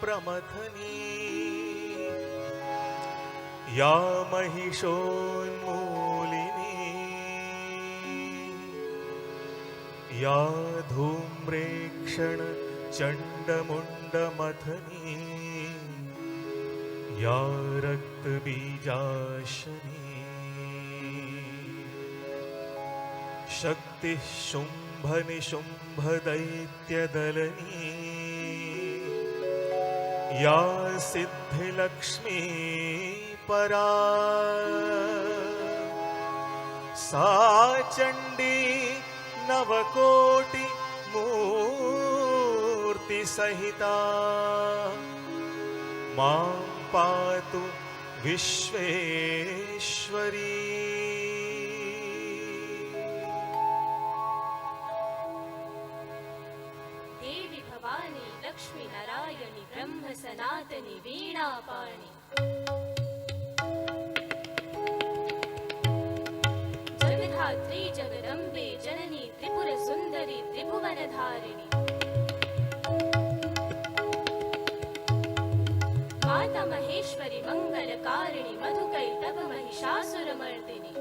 प्रमथनी या महिषोन्मूलिनी या धूम्रेक्षण चण्डमुण्डमथनी या रक्तबीजाशनी शक्तिः शुम्भनिशुम्भदैत्यदलनी या सिद्धिलक्ष्मी परा सा चण्डी नवकोटि मूर्ति सहिता मां पातु विश्वेश्वरी। देवी भवानी लक्ष्मी नारायणी ब्रह्म सनातनी वीणापाणि जगधात्री जगदम्बे जननी त्रिपुर सुंदरी त्रिभुवनधारिणी माता महेश्वरी मंगलकारिणी मधुकैटभ महिषासुरमर्दिनी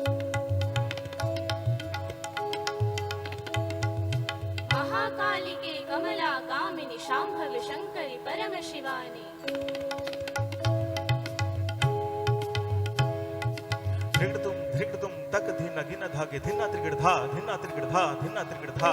महाकालिके कमला कामिनी शांभवी शंकरी परम शिवानी धृगडुम तक धिन गिन धागे धिन्ना त्रिगढ़ धा धिन्ना त्रिगढ़ धा धिन्ना त्रिगढ़ धा